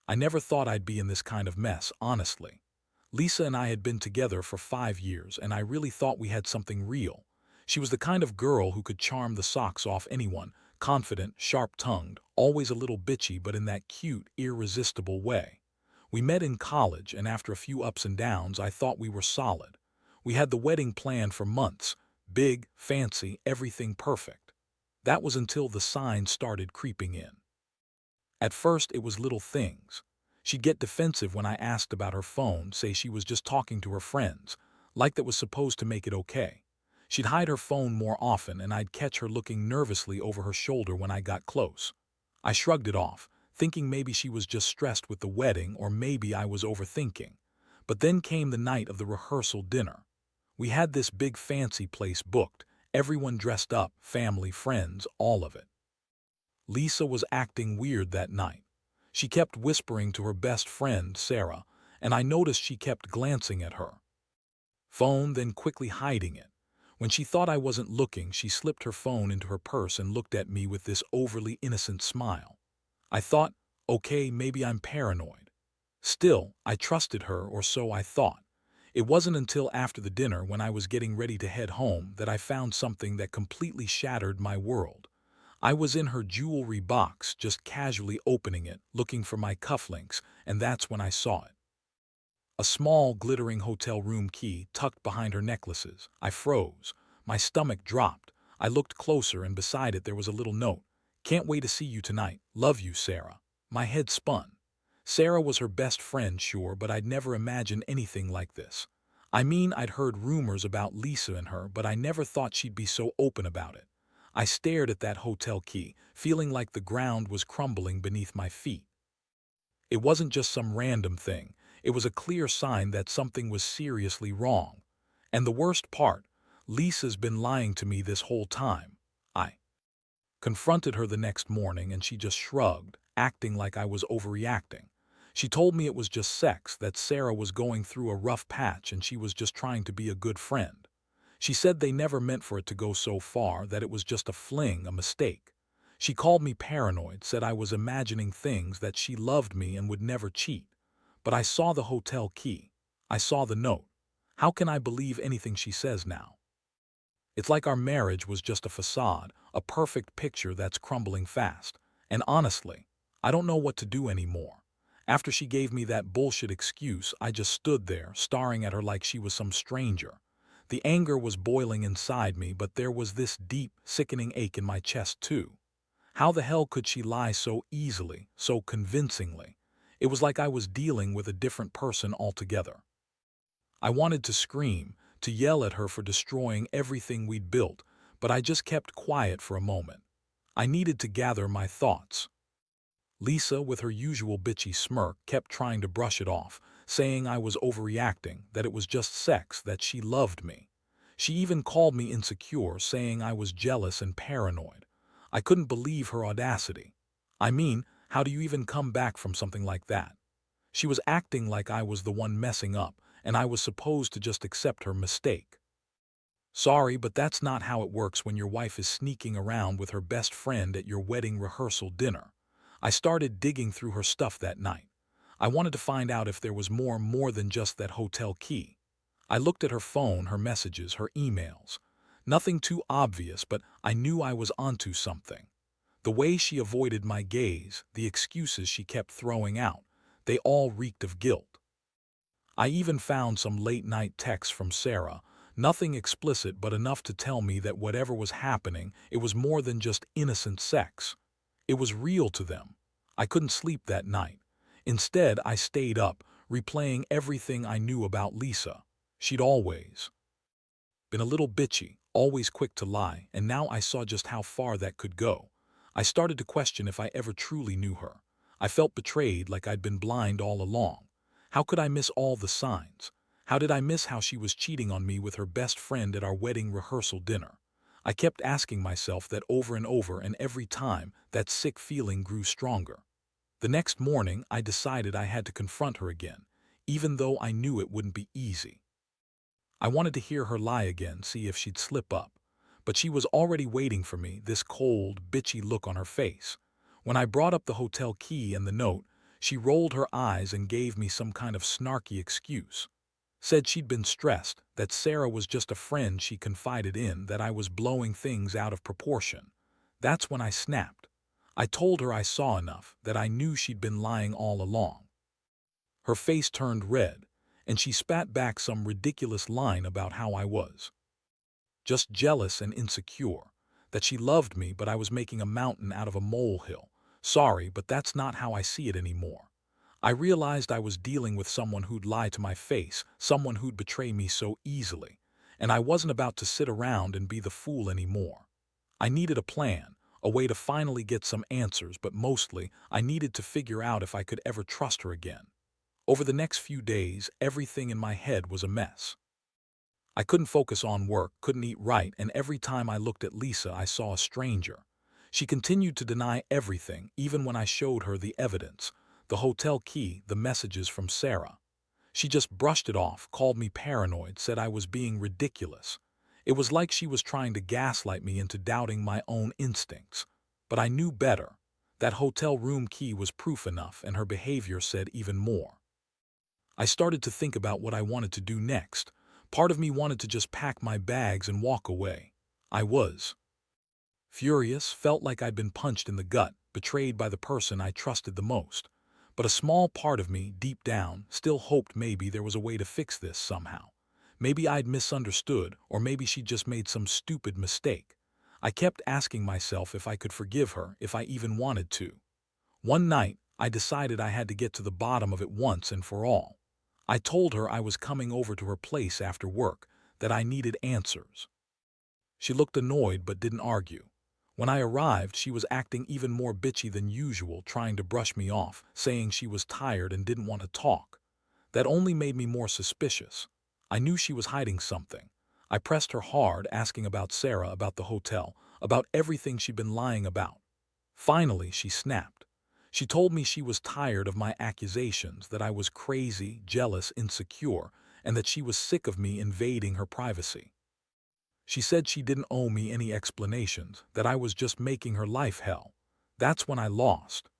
I never thought I'd be in this kind of mess, honestly. Lisa and I had been together for 5 years, and I really thought we had something real. She was the kind of girl who could charm the socks off anyone, confident, sharp-tongued, always a little bitchy but in that cute, irresistible way. We met in college, and after a few ups and downs, I thought we were solid. We had the wedding planned for months, big, fancy, everything perfect. That was until the signs started creeping in. At first, it was little things. She'd get defensive when I asked about her phone, say she was just talking to her friends, like that was supposed to make it okay. She'd hide her phone more often, and I'd catch her looking nervously over her shoulder when I got close. I shrugged it off, thinking maybe she was just stressed with the wedding or maybe I was overthinking. But then came the night of the rehearsal dinner. We had this big fancy place booked, everyone dressed up, family, friends, all of it. Lisa was acting weird that night. She kept whispering to her best friend, Sarah, and I noticed she kept glancing at her phone, then quickly hiding it. When she thought I wasn't looking, she slipped her phone into her purse and looked at me with this overly innocent smile. I thought, okay, maybe I'm paranoid. Still, I trusted her, or so I thought. It wasn't until after the dinner, when I was getting ready to head home, that I found something that completely shattered my world. I was in her jewelry box, just casually opening it, looking for my cufflinks, and that's when I saw it. A small, glittering hotel room key tucked behind her necklaces. I froze. My stomach dropped. I looked closer, and beside it there was a little note. "Can't wait to see you tonight. Love you, Sarah." My head spun. Sarah was her best friend, sure, but I'd never imagined anything like this. I mean, I'd heard rumors about Lisa and her, but I never thought she'd be so open about it. I stared at that hotel key, feeling like the ground was crumbling beneath my feet. It wasn't just some random thing. It was a clear sign that something was seriously wrong. And the worst part, Lisa's been lying to me this whole time. I confronted her the next morning, and she just shrugged, acting like I was overreacting. She told me it was just sex, that Sarah was going through a rough patch and she was just trying to be a good friend. She said they never meant for it to go so far, that it was just a fling, a mistake. She called me paranoid, said I was imagining things, that she loved me and would never cheat. But I saw the hotel key. I saw the note. How can I believe anything she says now? It's like our marriage was just a facade, a perfect picture that's crumbling fast. And honestly, I don't know what to do anymore. After she gave me that bullshit excuse, I just stood there, staring at her like she was some stranger. The anger was boiling inside me, but there was this deep, sickening ache in my chest too. How the hell could she lie so easily, so convincingly? It was like I was dealing with a different person altogether. I wanted to scream, to yell at her for destroying everything we'd built, but I just kept quiet for a moment. I needed to gather my thoughts. Lisa, with her usual bitchy smirk, kept trying to brush it off, saying I was overreacting, that it was just sex, that she loved me. She even called me insecure, saying I was jealous and paranoid. I couldn't believe her audacity. I mean, how do you even come back from something like that? She was acting like I was the one messing up, and I was supposed to just accept her mistake. Sorry, but that's not how it works when your wife is sneaking around with her best friend at your wedding rehearsal dinner. I started digging through her stuff that night. I wanted to find out if there was more than just that hotel key. I looked at her phone, her messages, her emails. Nothing too obvious, but I knew I was onto something. The way she avoided my gaze, the excuses she kept throwing out, they all reeked of guilt. I even found some late-night texts from Sarah, nothing explicit but enough to tell me that whatever was happening, it was more than just innocent sex. It was real to them. I couldn't sleep that night. Instead, I stayed up, replaying everything I knew about Lisa. She'd always been a little bitchy, always quick to lie, and now I saw just how far that could go. I started to question if I ever truly knew her. I felt betrayed, like I'd been blind all along. How could I miss all the signs? How did I miss how she was cheating on me with her best friend at our wedding rehearsal dinner? I kept asking myself that over and over, and every time, that sick feeling grew stronger. The next morning, I decided I had to confront her again, even though I knew it wouldn't be easy. I wanted to hear her lie again, see if she'd slip up. But she was already waiting for me, this cold, bitchy look on her face. When I brought up the hotel key and the note, She rolled her eyes and gave me some kind of snarky excuse. Said she'd been stressed, that Sarah was just a friend she confided in, that I was blowing things out of proportion. That's when I snapped. I told her I saw enough, that I knew she'd been lying all along. Her face turned red, and she spat back some ridiculous line about how I was just jealous and insecure, that she loved me but I was making a mountain out of a molehill. Sorry, but that's not how I see it anymore. I realized I was dealing with someone who'd lie to my face, someone who'd betray me so easily, and I wasn't about to sit around and be the fool anymore. I needed a plan, a way to finally get some answers, but mostly I needed to figure out if I could ever trust her again. Over the next few days, everything in my head was a mess. I couldn't focus on work, couldn't eat right, and every time I looked at Lisa, I saw a stranger. She continued to deny everything, even when I showed her the evidence, the hotel key, the messages from Sarah. She just brushed it off, called me paranoid, said I was being ridiculous. It was like she was trying to gaslight me into doubting my own instincts. But I knew better. That hotel room key was proof enough, and her behavior said even more. I started to think about what I wanted to do next. Part of me wanted to just pack my bags and walk away. I was furious, felt like I'd been punched in the gut, betrayed by the person I trusted the most. But a small part of me, deep down, still hoped maybe there was a way to fix this somehow. Maybe I'd misunderstood, or maybe she'd just made some stupid mistake. I kept asking myself if I could forgive her, if I even wanted to. One night, I decided I had to get to the bottom of it once and for all. I told her I was coming over to her place after work, that I needed answers. She looked annoyed but didn't argue. When I arrived, she was acting even more bitchy than usual, trying to brush me off, saying she was tired and didn't want to talk. That only made me more suspicious. I knew she was hiding something. I pressed her hard, asking about Sarah, about the hotel, about everything she'd been lying about. Finally, she snapped. She told me she was tired of my accusations, that I was crazy, jealous, insecure, and that she was sick of me invading her privacy. She said she didn't owe me any explanations, that I was just making her life hell. That's when I lost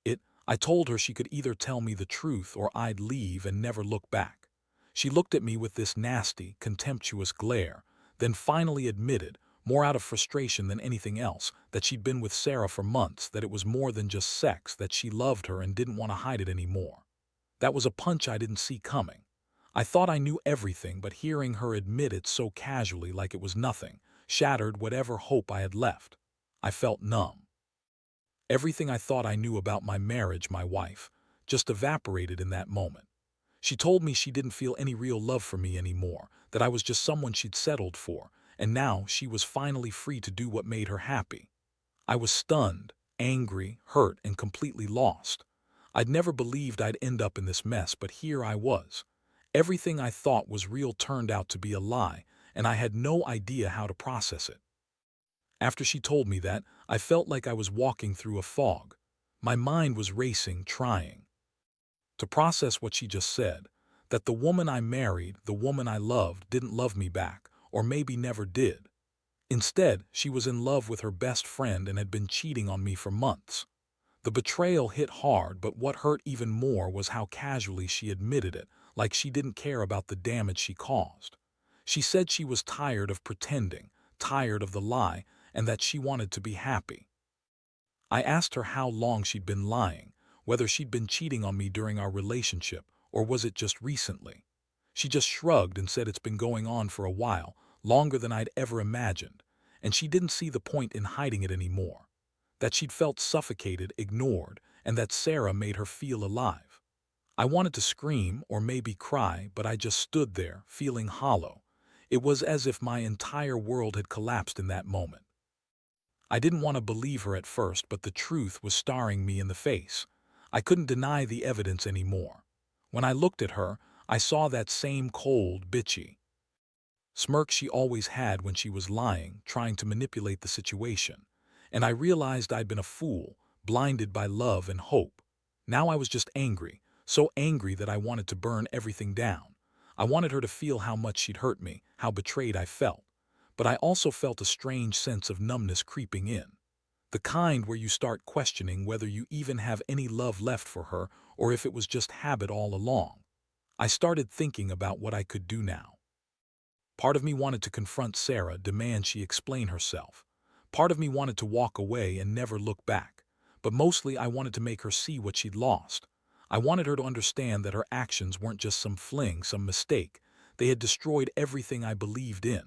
it. I told her she could either tell me the truth or I'd leave and never look back. She looked at me with this nasty, contemptuous glare, then finally admitted, more out of frustration than anything else, that she'd been with Sarah for months, that it was more than just sex, that she loved her and didn't want to hide it anymore. That was a punch I didn't see coming. I thought I knew everything, but hearing her admit it so casually, like it was nothing, shattered whatever hope I had left. I felt numb. Everything I thought I knew about my marriage, my wife, just evaporated in that moment. She told me she didn't feel any real love for me anymore, that I was just someone she'd settled for, and now she was finally free to do what made her happy. I was stunned, angry, hurt, and completely lost. I'd never believed I'd end up in this mess, but here I was. Everything I thought was real turned out to be a lie, and I had no idea how to process it. After she told me that, I felt like I was walking through a fog. My mind was racing, trying to process what she just said, that the woman I married, the woman I loved, didn't love me back, or maybe never did. Instead, she was in love with her best friend and had been cheating on me for months. The betrayal hit hard, but what hurt even more was how casually she admitted it, like she didn't care about the damage she caused. She said she was tired of pretending, tired of the lie, and that she wanted to be happy. I asked her how long she'd been lying, whether she'd been cheating on me during our relationship, or was it just recently. She just shrugged and said it's been going on for a while, longer than I'd ever imagined, and she didn't see the point in hiding it anymore. That she'd felt suffocated, ignored, and that Sarah made her feel alive. I wanted to scream or maybe cry, but I just stood there, feeling hollow. It was as if my entire world had collapsed in that moment. I didn't want to believe her at first, but the truth was staring me in the face. I couldn't deny the evidence anymore. When I looked at her, I saw that same cold, bitchy smirk she always had when she was lying, trying to manipulate the situation. And I realized I'd been a fool, blinded by love and hope. Now I was just angry, so angry that I wanted to burn everything down. I wanted her to feel how much she'd hurt me, how betrayed I felt. But I also felt a strange sense of numbness creeping in. The kind where you start questioning whether you even have any love left for her or if it was just habit all along. I started thinking about what I could do now. Part of me wanted to confront Sarah, demand she explain herself. Part of me wanted to walk away and never look back. But mostly I wanted to make her see what she'd lost. I wanted her to understand that her actions weren't just some fling, some mistake. They had destroyed everything I believed in.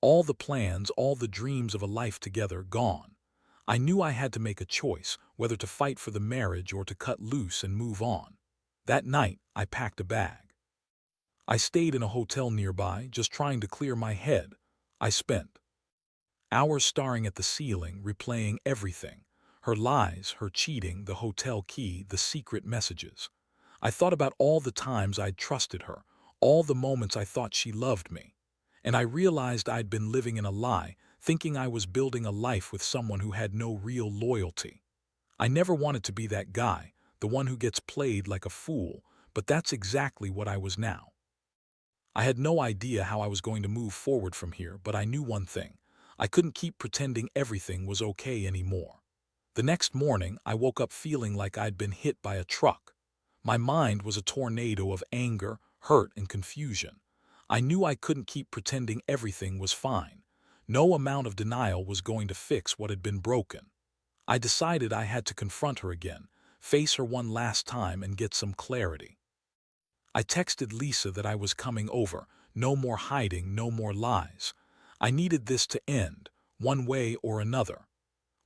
All the plans, all the dreams of a life together, gone. I knew I had to make a choice, whether to fight for the marriage or to cut loose and move on. That night, I packed a bag. I stayed in a hotel nearby, just trying to clear my head. I spent hours staring at the ceiling, replaying everything. Her lies, her cheating, the hotel key, the secret messages. I thought about all the times I'd trusted her, all the moments I thought she loved me. And I realized I'd been living in a lie, thinking I was building a life with someone who had no real loyalty. I never wanted to be that guy, the one who gets played like a fool, but that's exactly what I was now. I had no idea how I was going to move forward from here, but I knew one thing. I couldn't keep pretending everything was okay anymore. The next morning, I woke up feeling like I'd been hit by a truck. My mind was a tornado of anger, hurt, and confusion. I knew I couldn't keep pretending everything was fine. No amount of denial was going to fix what had been broken. I decided I had to confront her again, face her one last time and get some clarity. I texted Lisa that I was coming over. No more hiding, no more lies. I needed this to end, one way or another.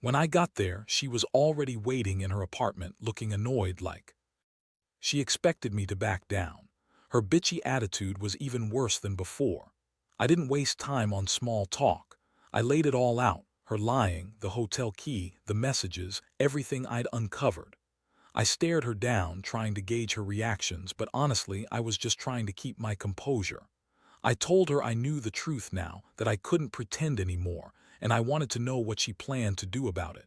When I got there, she was already waiting in her apartment, looking annoyed like she expected me to back down. Her bitchy attitude was even worse than before. I didn't waste time on small talk. I laid it all out, her lying, the hotel key, the messages, everything I'd uncovered. I stared her down, trying to gauge her reactions, but honestly, I was just trying to keep my composure. I told her I knew the truth now, that I couldn't pretend anymore, and I wanted to know what she planned to do about it.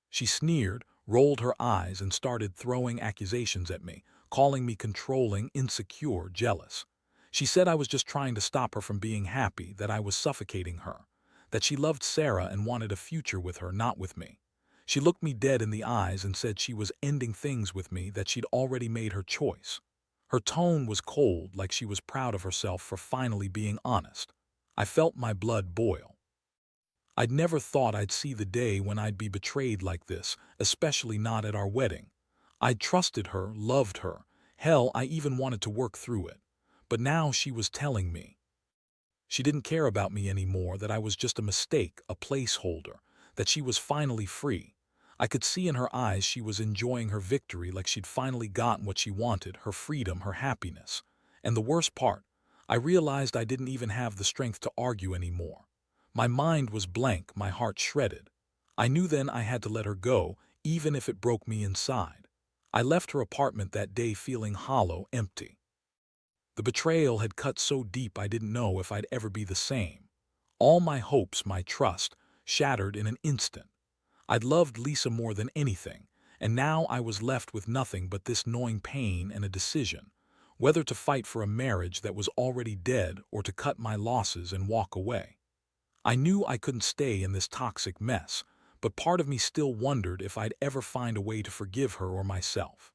She sneered, rolled her eyes, and started throwing accusations at me, calling me controlling, insecure, jealous. She said I was just trying to stop her from being happy, that I was suffocating her, that she loved Sarah and wanted a future with her, not with me. She looked me dead in the eyes and said she was ending things with me, that she'd already made her choice. Her tone was cold, like she was proud of herself for finally being honest. I felt my blood boil. I'd never thought I'd see the day when I'd be betrayed like this, especially not at our wedding. I'd trusted her, loved her. Hell, I even wanted to work through it. But now she was telling me she didn't care about me anymore, that I was just a mistake, a placeholder, that she was finally free. I could see in her eyes she was enjoying her victory, like she'd finally gotten what she wanted, her freedom, her happiness. And the worst part, I realized I didn't even have the strength to argue anymore. My mind was blank, my heart shredded. I knew then I had to let her go, even if it broke me inside. I left her apartment that day feeling hollow, empty. The betrayal had cut so deep I didn't know if I'd ever be the same. All my hopes, my trust, shattered in an instant. I'd loved Lisa more than anything, and now I was left with nothing but this gnawing pain and a decision, whether to fight for a marriage that was already dead or to cut my losses and walk away. I knew I couldn't stay in this toxic mess, but part of me still wondered if I'd ever find a way to forgive her or myself.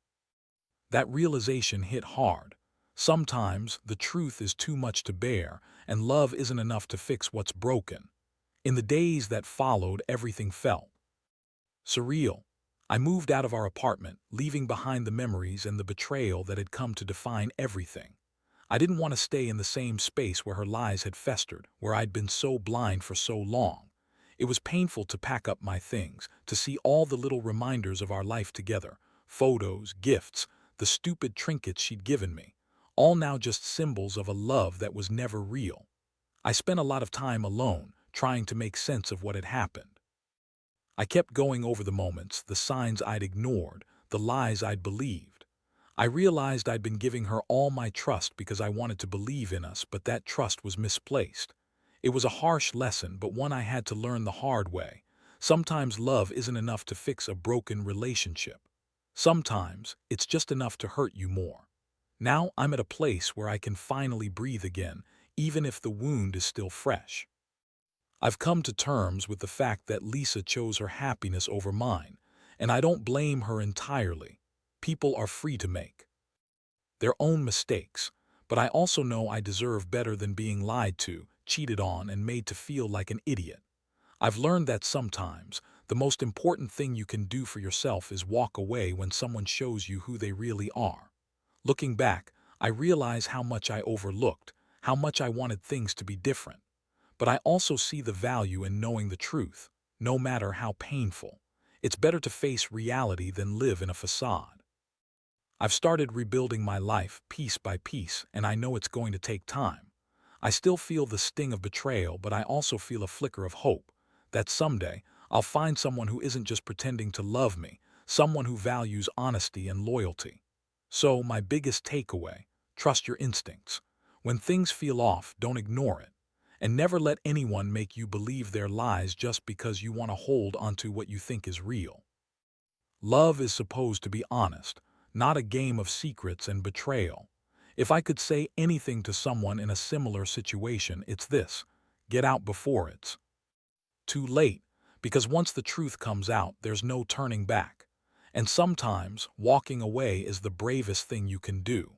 That realization hit hard. Sometimes the truth is too much to bear, and love isn't enough to fix what's broken. In the days that followed, everything felt surreal. I moved out of our apartment, leaving behind the memories and the betrayal that had come to define everything. I didn't want to stay in the same space where her lies had festered, where I'd been so blind for so long. It was painful to pack up my things, to see all the little reminders of our life together, photos, gifts, the stupid trinkets she'd given me, all now just symbols of a love that was never real. I spent a lot of time alone, trying to make sense of what had happened. I kept going over the moments, the signs I'd ignored, the lies I'd believed. I realized I'd been giving her all my trust because I wanted to believe in us, but that trust was misplaced. It was a harsh lesson, but one I had to learn the hard way. Sometimes love isn't enough to fix a broken relationship. Sometimes it's just enough to hurt you more. Now I'm at a place where I can finally breathe again, even if the wound is still fresh. I've come to terms with the fact that Lisa chose her happiness over mine, and I don't blame her entirely. People are free to make their own mistakes, but I also know I deserve better than being lied to, cheated on, and made to feel like an idiot. I've learned that sometimes the most important thing you can do for yourself is walk away when someone shows you who they really are. Looking back, I realize how much I overlooked, how much I wanted things to be different. But I also see the value in knowing the truth, no matter how painful. It's better to face reality than live in a facade. I've started rebuilding my life piece by piece, and I know it's going to take time. I still feel the sting of betrayal, but I also feel a flicker of hope that someday I'll find someone who isn't just pretending to love me, someone who values honesty and loyalty. So, my biggest takeaway: trust your instincts. When things feel off, don't ignore it. And never let anyone make you believe their lies just because you want to hold onto what you think is real. Love is supposed to be honest, not a game of secrets and betrayal. If I could say anything to someone in a similar situation, it's this: get out before it's too late, because once the truth comes out, there's no turning back. And sometimes, walking away is the bravest thing you can do.